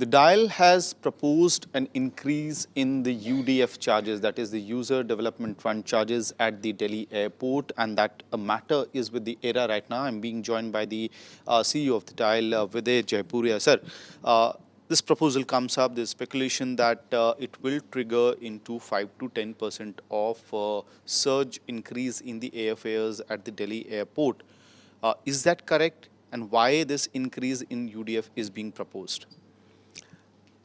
The DIAL has proposed an increase in the UDF charges, that is the User Development Fund charges at the Delhi airport, and that matter is with the ERA right now. I'm being joined by the CEO of the DIAL, Videh Jaipuria. Sir, this proposal comes up, there's speculation that it will trigger into 5 to 10% of surge increase in the airfares at the Delhi airport. Is that correct? And why this increase in UDF is being proposed?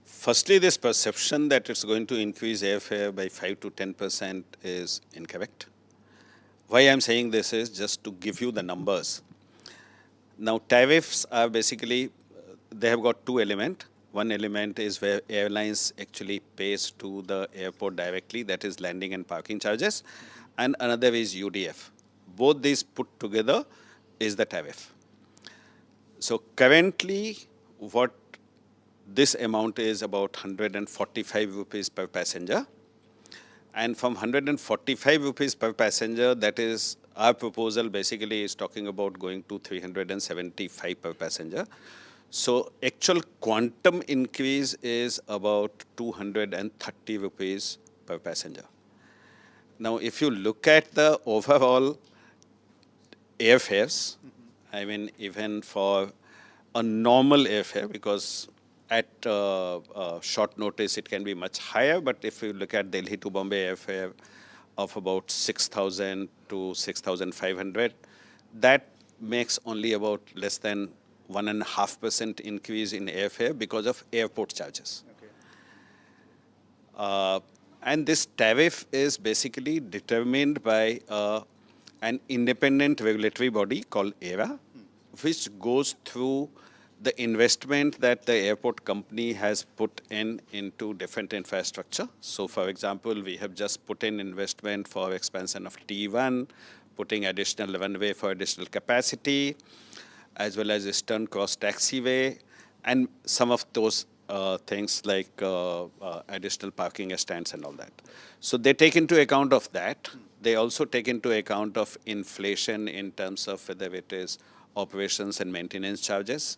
Firstly, this perception that it's going to increase airfare by 5 to 10% is incorrect. Why I'm saying this is just to give you the numbers. Now, tariffs are basically, they have got two elements. One element is where airlines actually pays to the airport directly, that is landing and parking charges, and another is UDF. Both these put together is the tariff. So currently, what this amount is about 145 rupees per passenger. And from 145 rupees per passenger, that is our proposal basically is talking about going to 375 per passenger. So actual quantum increase is about 230 rupees per passenger. Now, if you look at the overall airfares, I mean, even for a normal airfare, because at short notice it can be much higher, but if you look at Delhi to Bombay airfare of about 6,000 to 6,500, that makes only about less than 1.5% increase in airfare because of airport charges. Okay. And this tariff is basically determined by an independent regulatory body called ERA, which goes through the investment that the airport company has put into different infrastructure. So, for example, we have just put in investment for expansion of T1, putting additional runway for additional capacity, as well as Eastern Cross Taxiway, and some of those things like additional parking stands and all that. So they take into account of that. They also take into account of inflation in terms of whether it is operations and maintenance charges.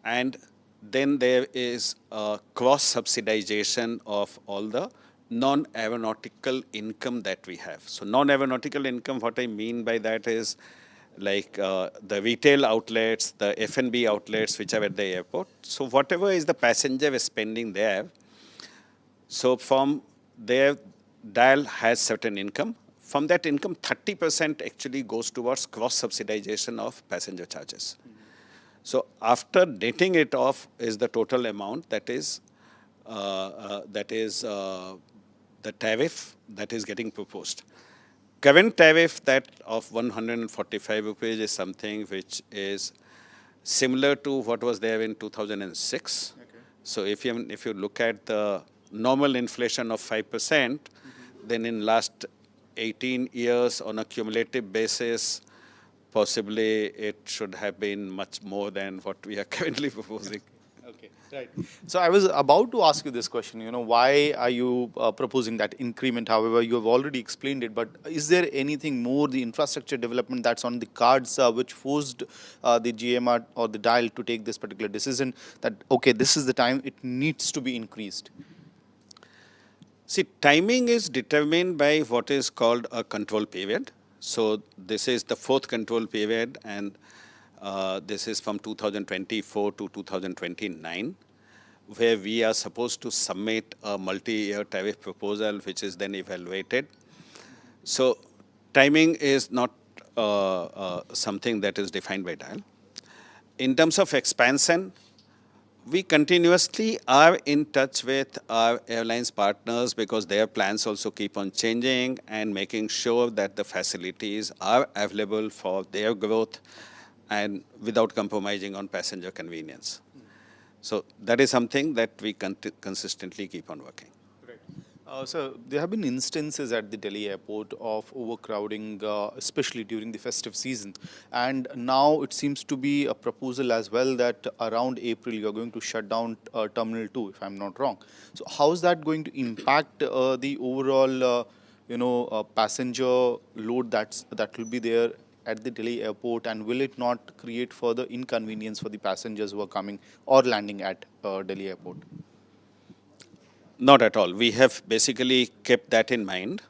And then there is cross-subsidization of all the non-aeronautical income that we have. So non-aeronautical income, what I mean by that is like the retail outlets, the F&B outlets which are at the airport. So whatever is the passenger spending there, so from there, DIAL has certain income. From that income, 30% actually goes towards cross-subsidization of passenger charges. So after netting it off is the total amount that is the tariff that is getting proposed. Current tariff that of 145 rupees is something which is similar to what was there in 2006. Okay. So if you look at the normal inflation of 5%, then in last 18 years on a cumulative basis, possibly it should have been much more than what we are currently proposing. Okay, right. So I was about to ask you this question, why are you proposing that increment? However, you have already explained it, but is there anything more, the infrastructure development that's on the cards, which forced the GMR or the DIAL to take this particular decision that, okay, this is the time it needs to be increased? See, timing is determined by what is called a control period. So this is the fourth control period, and this is from 2024 to 2029, where we are supposed to submit a multi-year tariff proposal, which is then evaluated. So timing is not something that is defined by DIAL. In terms of expansion, we continuously are in touch with our airlines partners because their plans also keep on changing and making sure that the facilities are available for their growth and without compromising on passenger convenience. So that is something that we consistently keep on working. So there have been instances at the Delhi airport of overcrowding, especially during the festive season. And now it seems to be a proposal as well that around April you're going to shut down Terminal 2, if I'm not wrong. So how is that going to impact the overall, passenger load that will be there at the Delhi airport, and will it not create further inconvenience for the passengers who are coming or landing at Delhi airport? Not at all. We have basically kept that in mind.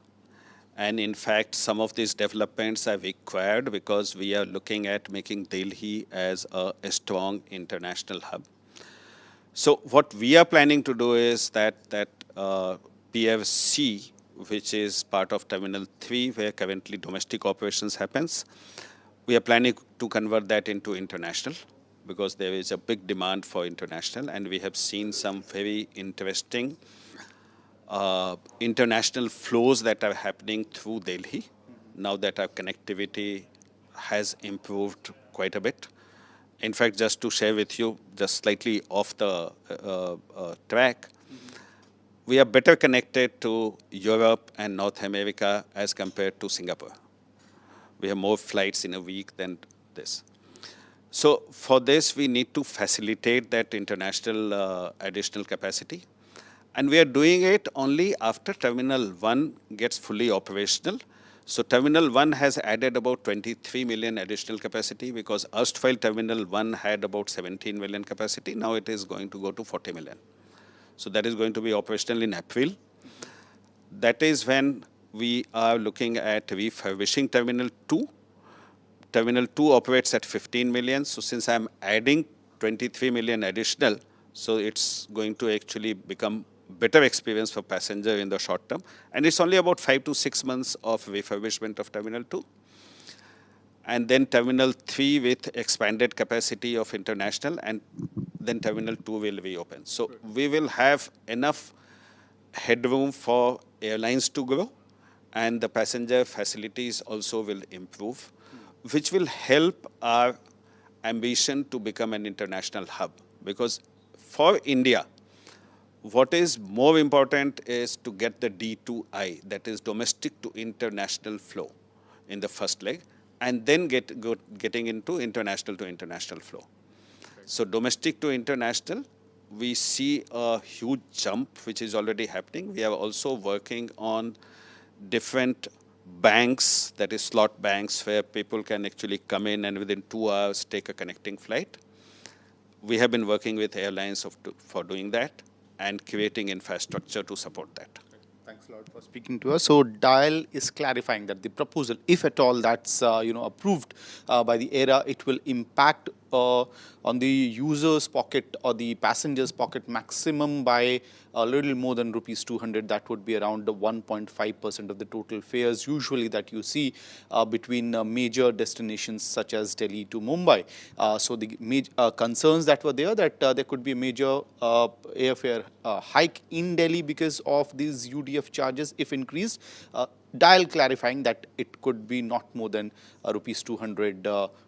And in fact, some of these developments are required because we are looking at making Delhi as a strong international hub. So what we are planning to do is that Pier C, which is part of Terminal 3, where currently domestic operations happens, we are planning to convert that into international because there is a big demand for international, and we have seen some very interesting international flows that are happening through Delhi, now that our connectivity has improved quite a bit. In fact, just to share with you, just slightly off the track, we are better connected to Europe and North America as compared to Singapore. We have more flights in a week than this. So for this, we need to facilitate that international additional capacity. And we are doing it only after Terminal 1 gets fully operational. So Terminal 1 has added about 23 million additional capacity because erstwhile Terminal 1 had about 17 million capacity. Now it is going to go to 40 million. So that is going to be operational in April. That is when we are looking at refurbishing Terminal 2. Terminal 2 operates at 15 million. So since I'm adding 23 million additional, so it's going to actually become better experience for passenger in the short term. And it's only about 5 to 6 months of refurbishment of Terminal 2. And then Terminal 3 with expanded capacity of international, and then Terminal 2 will reopen. So we will have enough headroom for airlines to grow, and the passenger facilities also will improve, which will help our ambition to become an international hub. Because for India, what is more important is to get the D2I, that is domestic to international flow in the first leg, and then getting into international to international flow. So domestic to international, we see a huge jump which is already happening. We are also working on different banks, that is slot banks, where people can actually come in and within 2 hours take a connecting flight. We have been working with airlines for doing that and creating infrastructure to support that. Thanks a lot for speaking to us. So DIAL is clarifying that the proposal, if at all that's approved by the ERA, it will impact on the user's pocket or the passenger's pocket maximum by a little more than rupees 200. That would be around 1.5% of the total fares usually that you see between major destinations such as Delhi to Mumbai. So the major concerns that were there, that there could be a major airfare hike in Delhi because of these UDF charges if increased. DIAL clarifying that it could be not more than rupees 200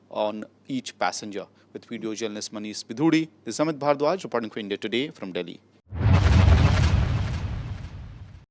on each passenger. With video journalist Manish Bidhudi, this is Amit Bhardwaj reporting for India Today from Delhi.